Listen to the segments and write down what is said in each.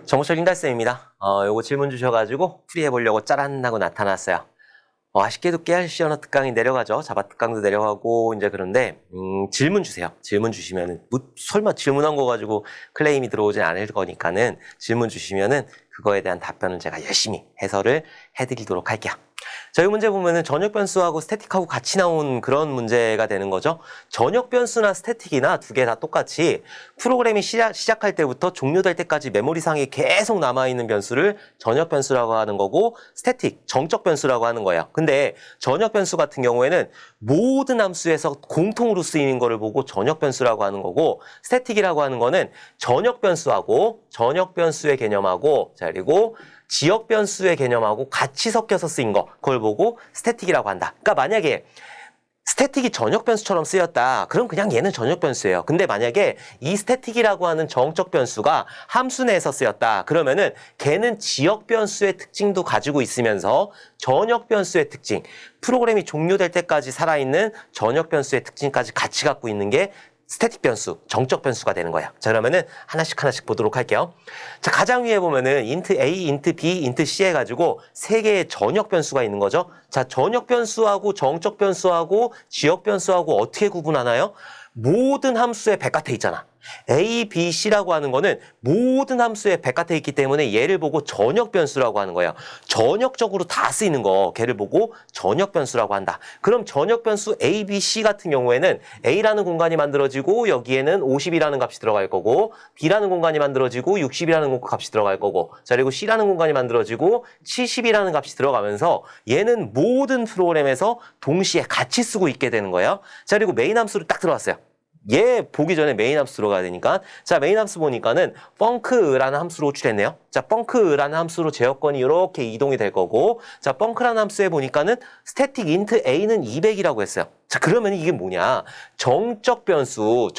정보철 링달쌤입니다. 요거 질문 주셔가지고 풀이해보려고 짜란 하고 나타났어요. 아쉽게도 깨알씨 언어 특강이 내려가죠. 자바 특강도 내려가고 이제 그런데 질문 주세요. 질문 주시면은 설마 질문한 거 가지고 클레임이 들어오진 않을 거니까는 질문 주시면은 그거에 대한 답변을 제가 열심히 해설을 해드리도록 할게요. 저희 문제 보면은 전역 변수하고 스태틱하고 같이 나온 그런 문제가 되는 거죠. 전역 변수나 스태틱이나 두 개 다 똑같이 프로그램이 시작할 때부터 종료될 때까지 메모리상에 계속 남아있는 변수를 전역 변수라고 하는 거고, 스태틱, 정적 변수라고 하는 거예요. 근데 전역 변수 같은 경우에는 모든 함수에서 공통으로 쓰이는 거를 보고 전역 변수라고 하는 거고, 스태틱이라고 하는 거는 전역 변수하고 전역 변수의 개념하고, 자, 그리고 지역 변수의 개념하고 같이 섞여서 쓰인 거, 그걸 보고 스태틱이라고 한다. 그러니까 만약에 스태틱이 전역 변수처럼 쓰였다. 그럼 그냥 얘는 전역 변수예요. 근데 만약에 이 스태틱이라고 하는 정적 변수가 함수 내에서 쓰였다. 그러면은 걔는 지역 변수의 특징도 가지고 있으면서 전역 변수의 특징, 프로그램이 종료될 때까지 살아있는 전역 변수의 특징까지 같이 갖고 있는 게 스태틱 변수, 정적 변수가 되는 거예요. 자, 그러면은 하나씩 보도록 할게요. 자, 가장 위에 보면은 int a, int b, int c 해가지고 세 개의 전역 변수가 있는 거죠. 자, 전역 변수하고 정적 변수하고 지역 변수하고 어떻게 구분하나요? 모든 함수의 바깥에 있잖아. A, B, C라고 하는 거는 모든 함수의 바깥에 있기 때문에 얘를 보고 전역 변수라고 하는 거예요. 전역적으로 다 쓰이는 거, 걔를 보고 전역 변수라고 한다. 그럼 전역 변수 A, B, C 같은 경우에는 A라는 공간이 만들어지고 여기에는 50이라는 값이 들어갈 거고, B라는 공간이 만들어지고 60이라는 값이 들어갈 거고, 자, 그리고 C라는 공간이 만들어지고 70이라는 값이 들어가면서 얘는 모든 프로그램에서 동시에 같이 쓰고 있게 되는 거예요. 자, 그리고 메인 함수로 딱 들어왔어요. 얘 보기 전에 메인 함수 들어가야 되니까, 자, 메인 함수 보니까는 펑크라는 함수로 호출했네요. 자, 펑크라는 함수로 제어권이 이렇게 이동이 될 거고, 자, 펑크라는 함수에 보니까는 스태틱 인트 a는 200이라고 했어요. 자, 그러면 이게 뭐냐? 정적 변수,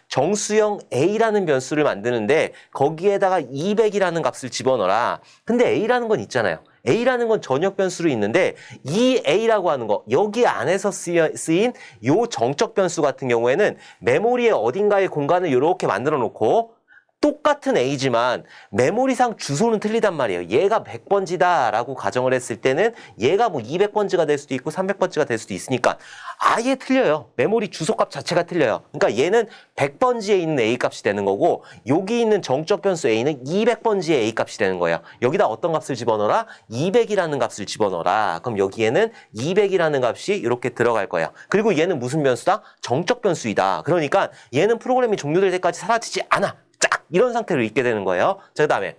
정수형 a라는 변수를 만드는데 거기에다가 200이라는 값을 집어넣어라. 근데 a라는 건 있잖아요. A라는 건 전역 변수로 있는데 이 A라고 하는 거, 여기 안에서 쓰인 요 정적 변수 같은 경우에는 메모리에 어딘가에 공간을 이렇게 만들어 놓고 똑같은 A지만 메모리상 주소는 틀리단 말이에요. 얘가 100번지다 라고 가정을 했을 때는 얘가 뭐 200번지가 될 수도 있고 300번지가 될 수도 있으니까 아예 틀려요. 메모리 주소값 자체가 틀려요. 그러니까 얘는 100번지에 있는 A 값이 되는 거고, 여기 있는 정적 변수 A는 200번지의 A 값이 되는 거예요. 여기다 어떤 값을 집어넣어라? 200이라는 값을 집어넣어라. 그럼 여기에는 200이라는 값이 이렇게 들어갈 거예요. 그리고 얘는 무슨 변수다? 정적 변수이다. 그러니까 얘는 프로그램이 종료될 때까지 사라지지 않아. 쫙! 이런 상태로 있게 되는 거예요. 자, 그 다음에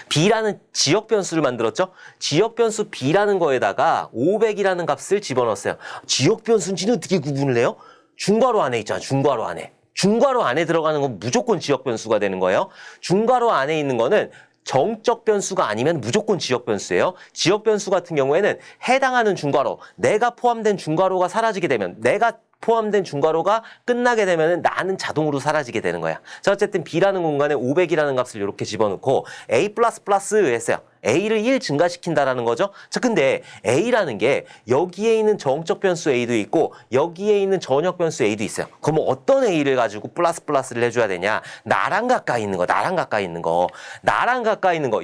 B라는 지역 변수를 만들었죠? 지역 변수 B라는 거에다가 500이라는 값을 집어넣었어요. 지역 변수인지는 어떻게 구분을 해요? 중괄호 안에 있잖아, 중괄호 안에. 중괄호 안에 들어가는 건 무조건 지역 변수가 되는 거예요. 중괄호 안에 있는 거는 정적 변수가 아니면 무조건 지역 변수예요. 지역 변수 같은 경우에는 해당하는 중괄호, 내가 포함된 중괄호가 사라지게 되면, 내가 포함된 중괄호가 끝나게 되면 나는 자동으로 사라지게 되는 거야. 자, 어쨌든 B라는 공간에 500이라는 값을 이렇게 집어넣고 A++ 했어요. A를 1 증가시킨다라는 거죠. 자, 근데 A라는 게 여기에 있는 정적 변수 A도 있고 여기에 있는 전역 변수 A도 있어요. 그럼 어떤 A를 가지고 플러스를 해줘야 되냐? 나랑 가까이 있는 거, 나랑 가까이 있는 거.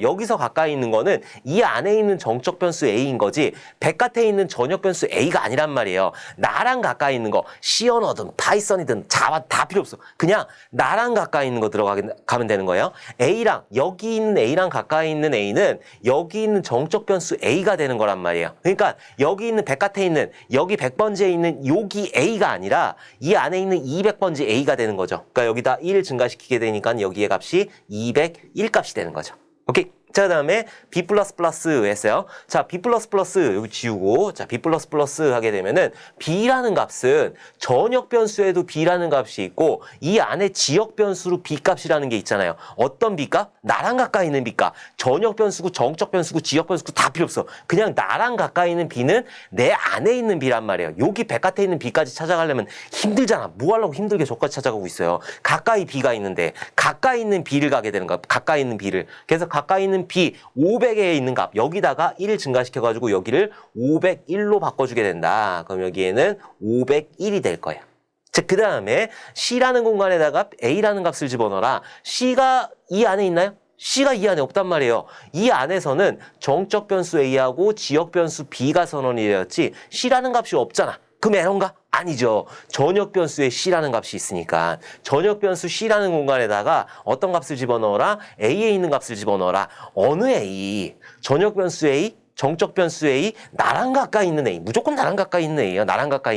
여기서 가까이 있는 거는 이 안에 있는 정적 변수 A인 거지 바깥에 있는 전역 변수 A가 아니란 말이에요. 나랑 가까이 있는 거, C 언어든 파이썬이든 자바 다 필요 없어. 그냥 나랑 가까이 있는 거 들어가면 되는 거예요. 여기 있는 A랑 가까이 있는 A는 여기 있는 정적 변수 A가 되는 거란 말이에요. 그러니까 여기 있는 바깥에 있는, 여기 100번지에 있는 여기 A가 아니라 이 안에 있는 200번지 A가 되는 거죠. 그러니까 여기다 1 증가시키게 되니까 여기의 값이 201 값이 되는 거죠. 오케이? 자, 그 다음에 B++ 했어요. 자, B++ 여기 지우고, 자, B++ 하게 되면은 B라는 값은 전역 변수에도 B라는 값이 있고 이 안에 지역 변수로 B 값이라는 게 있잖아요. 어떤 B 값? 나랑 가까이 있는 B 값. 전역 변수고 정적 변수고 지역 변수고 다 필요 없어. 그냥 나랑 가까이 있는 B는 내 안에 있는 B란 말이에요. 여기 바깥에 있는 B까지 찾아가려면 힘들잖아. 뭐 하려고 힘들게 저까지 찾아가고 있어요. 가까이 B가 있는데 가까이 있는 B를 가게 되는 거야. 가까이 있는 B를. 그래서 가까이 있는 B 500에 있는 값 여기다가 1을 증가시켜가지고 여기를 501로 바꿔주게 된다. 그럼 여기에는 501이 될 거예요. 자, 그 다음에 C라는 공간에다가 A라는 값을 집어넣어라. C가 이 안에 있나요? C가 이 안에 없단 말이에요. 이 안에서는 정적 변수 A하고 지역 변수 B가 선언이 되었지 C라는 값이 없잖아. 그럼 에러인가? 아니죠. 전역 변수에 C라는 값이 있으니까 전역 변수 C라는 공간에다가 어떤 값을 집어넣어라? A에 있는 값을 집어넣어라. 어느 A? 전역 변수 A? 정적 변수 A, 나랑 가까이 있는 A. 무조건 나랑 가까이 있는 A예요. 나랑 가까이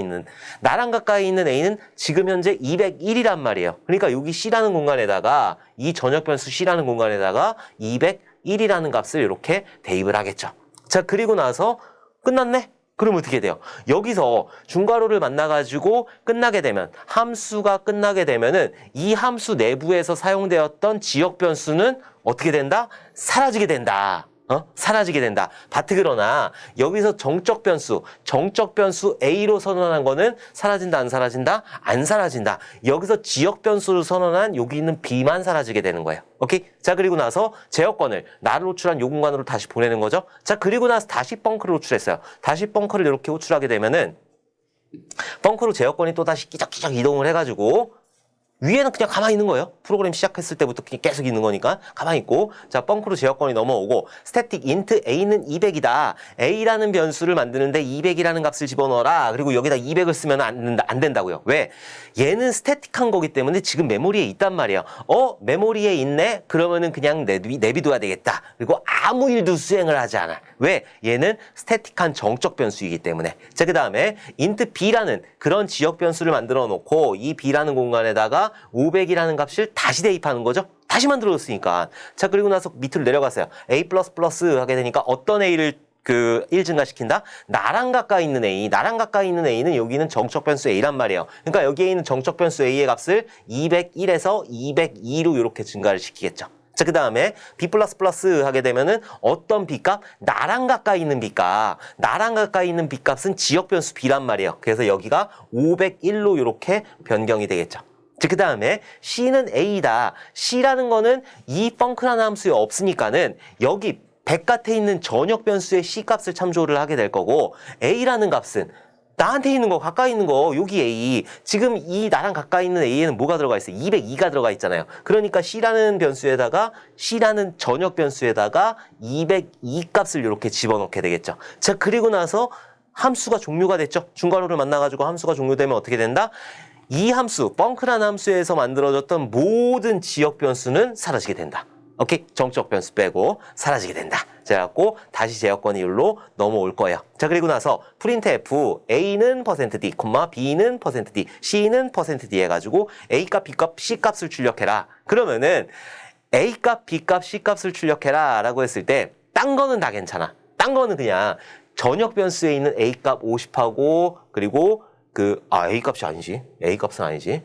있는 A는 지금 현재 201이란 말이에요. 그러니까 여기 C라는 공간에다가 이 전역 변수 C라는 공간에다가 201이라는 값을 이렇게 대입을 하겠죠. 자, 그리고 나서 끝났네? 그럼 어떻게 돼요? 여기서 중괄호를 만나가지고 끝나게 되면 함수가 끝나게 되면은 이 함수 내부에서 사용되었던 지역 변수는 어떻게 된다? 사라지게 된다. 사라지게 된다. 그러나 여기서 정적 변수 A로 선언한 거는 사라진다, 안 사라진다? 안 사라진다. 여기서 지역 변수를 선언한 여기 있는 B만 사라지게 되는 거예요. 오케이? 자, 그리고 나서 제어권을 나를 호출한 요 공간으로 다시 보내는 거죠. 자, 그리고 나서 다시 벙커를 호출했어요. 다시 벙커를 이렇게 호출하게 되면은 벙커로 제어권이 또 다시 끼적끼적 이동을 해가지고 위에는 그냥 가만히 있는 거예요. 프로그램 시작했을 때부터 그냥 계속 있는 거니까 가만히 있고, 자, 벙크로 제어권이 넘어오고 스태틱 인트 A는 200이다. A라는 변수를 만드는데 200이라는 값을 집어넣어라. 그리고 여기다 200을 쓰면 안 된다고요. 왜? 얘는 스태틱한 거기 때문에 지금 메모리에 있단 말이에요. 메모리에 있네? 그러면은 그냥 내비둬야 되겠다. 그리고 아무 일도 수행을 하지 않아. 왜? 얘는 스태틱한 정적 변수이기 때문에. 자, 그 다음에 인트 B라는 그런 지역 변수를 만들어 놓고 이 B라는 공간에다가 500이라는 값을 다시 대입하는 거죠. 다시 만들어줬으니까. 자, 그리고 나서 밑으로 내려갔어요. A++ 하게 되니까 어떤 A를 1 증가시킨다? 나랑 가까이 있는 A. 나랑 가까이 있는 A는 여기는 정적 변수 A란 말이에요. 그러니까 여기에 있는 정적 변수 A의 값을 201에서 202로 이렇게 증가를 시키겠죠. 자, 그 다음에 B++ 하게 되면은 어떤 B값? 나랑 가까이 있는 B값. 나랑 가까이 있는 B값은 지역 변수 B란 말이에요. 그래서 여기가 501로 이렇게 변경이 되겠죠. 그 다음에 C는 A다. C라는 거는 이 펑크라는 함수에 없으니까는 여기 바깥에 있는 전역 변수의 C 값을 참조를 하게 될 거고, A라는 값은 나한테 있는 거, 가까이 있는 거, 여기 A. 지금 이 나랑 가까이 있는 A에는 뭐가 들어가 있어요? 202가 들어가 있잖아요. 그러니까 C라는 변수에다가, C라는 전역 변수에다가 202 값을 이렇게 집어넣게 되겠죠. 자, 그리고 나서 함수가 종료가 됐죠. 중괄호를 만나가지고 함수가 종료되면 어떻게 된다? 이 함수, 펑크라는 함수에서 만들어졌던 모든 지역 변수는 사라지게 된다. 오케이? 정적 변수 빼고 사라지게 된다. 자, 갖고 다시 제어권이 여기로 넘어올 거예요. 자, 그리고 나서 printf A는 %d, B는 %d, C는 %d 해가지고 A값, B값, C값을 출력해라. 그러면은 A값, B값, C값을 출력해라 라고 했을 때 딴 거는 다 괜찮아. 딴 거는 그냥 전역 변수에 있는 A값 50하고 그리고 A값이 아니지. A값은 아니지.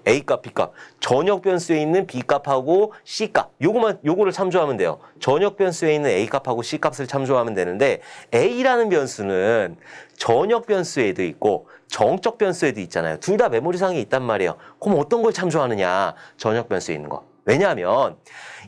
A값, B값. 전역 변수에 있는 B값하고 C값. 요거를 참조하면 돼요. 전역 변수에 있는 A값하고 C값을 참조하면 되는데, A라는 변수는 전역 변수에도 있고, 정적 변수에도 있잖아요. 둘 다 메모리상에 있단 말이에요. 그럼 어떤 걸 참조하느냐? 전역 변수에 있는 거. 왜냐하면,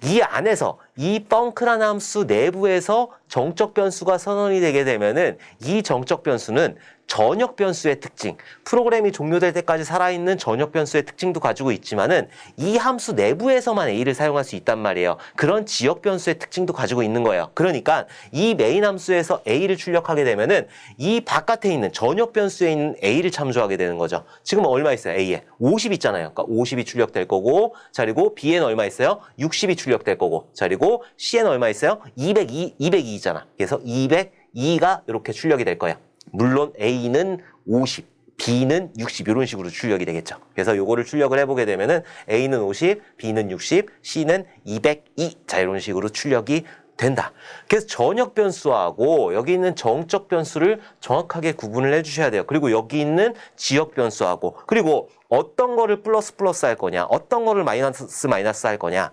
이 안에서, 이 펑크라는 함수 내부에서 정적 변수가 선언이 되게 되면은, 이 정적 변수는 전역 변수의 특징, 프로그램이 종료될 때까지 살아있는 전역 변수의 특징도 가지고 있지만은 이 함수 내부에서만 A를 사용할 수 있단 말이에요. 그런 지역 변수의 특징도 가지고 있는 거예요. 그러니까 이 메인 함수에서 A를 출력하게 되면은 이 바깥에 있는 전역 변수에 있는 A를 참조하게 되는 거죠. 지금 얼마 있어요? A에 50 있잖아요. 그러니까 50이 출력될 거고, 자, 그리고 B에는 얼마 있어요? 60이 출력될 거고, 자, 그리고 C에는 얼마 있어요? 202있잖아. 그래서 202가 이렇게 출력이 될 거예요. 물론 A는 50, B는 60 이런 식으로 출력이 되겠죠. 그래서 요거를 출력을 해보게 되면은 A는 50, B는 60, C는 202. 자, 이런 식으로 출력이 된다. 그래서 전역 변수하고 여기 있는 정적 변수를 정확하게 구분을 해주셔야 돼요. 그리고 여기 있는 지역 변수하고, 그리고 어떤 거를 플러스 할 거냐, 어떤 거를 마이너스 할 거냐,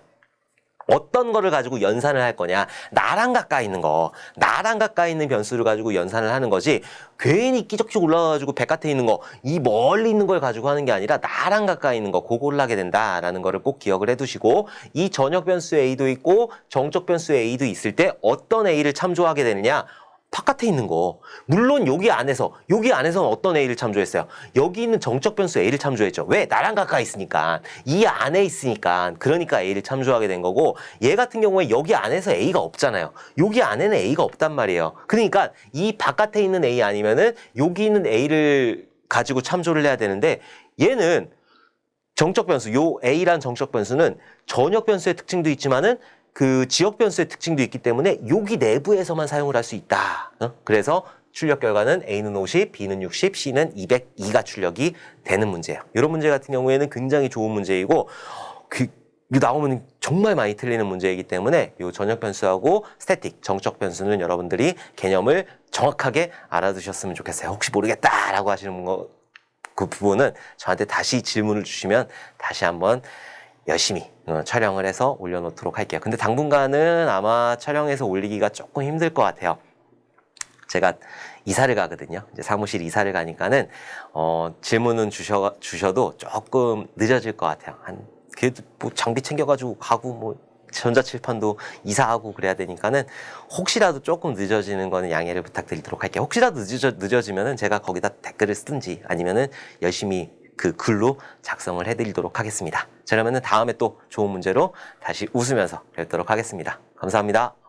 어떤 거를 가지고 연산을 할 거냐. 나랑 가까이 있는 거, 나랑 가까이 있는 변수를 가지고 연산을 하는 거지, 괜히 끼적끼적 올라가가지고 바깥에 있는 거, 이 멀리 있는 걸 가지고 하는 게 아니라 나랑 가까이 있는 거, 그거를 하게 된다라는 거를 꼭 기억을 해두시고, 이 전역 변수의 A도 있고 정적 변수의 A도 있을 때 어떤 A를 참조하게 되느냐, 바깥에 있는 거. 물론 여기 안에서는 어떤 A를 참조했어요? 여기 있는 정적 변수 A를 참조했죠. 왜? 나랑 가까이 있으니까. 이 안에 있으니까. 그러니까 A를 참조하게 된 거고, 얘 같은 경우에 여기 안에서 A가 없잖아요. 여기 안에는 A가 없단 말이에요. 그러니까 이 바깥에 있는 A 아니면은 여기 있는 A를 가지고 참조를 해야 되는데, 얘는 정적 변수, 요 A란 정적 변수는 전역 변수의 특징도 있지만은 그 지역 변수의 특징도 있기 때문에 여기 내부에서만 사용을 할 수 있다. 그래서 출력 결과는 A는 50, B는 60, C는 202가 출력이 되는 문제예요. 이런 문제 같은 경우에는 굉장히 좋은 문제이고, 이거 나오면 정말 많이 틀리는 문제이기 때문에 이 전역 변수하고 스태틱, 정적 변수는 여러분들이 개념을 정확하게 알아두셨으면 좋겠어요. 혹시 모르겠다라고 하시는 그 부분은 저한테 다시 질문을 주시면 다시 한번 열심히 촬영을 해서 올려놓도록 할게요. 근데 당분간은 아마 촬영해서 올리기가 조금 힘들 것 같아요. 제가 이사를 가거든요. 이제 사무실 이사를 가니까는 질문은 주셔도 조금 늦어질 것 같아요. 그래도 뭐 장비 챙겨가지고 가고 뭐 전자칠판도 이사하고 그래야 되니까는 혹시라도 조금 늦어지는 거는 양해를 부탁드리도록 할게요. 혹시라도 늦어지면은 제가 거기다 댓글을 쓰든지 아니면은 열심히 그 글로 작성을 해드리도록 하겠습니다. 자, 그러면은 다음에 또 좋은 문제로 다시 웃으면서 뵙도록 하겠습니다. 감사합니다.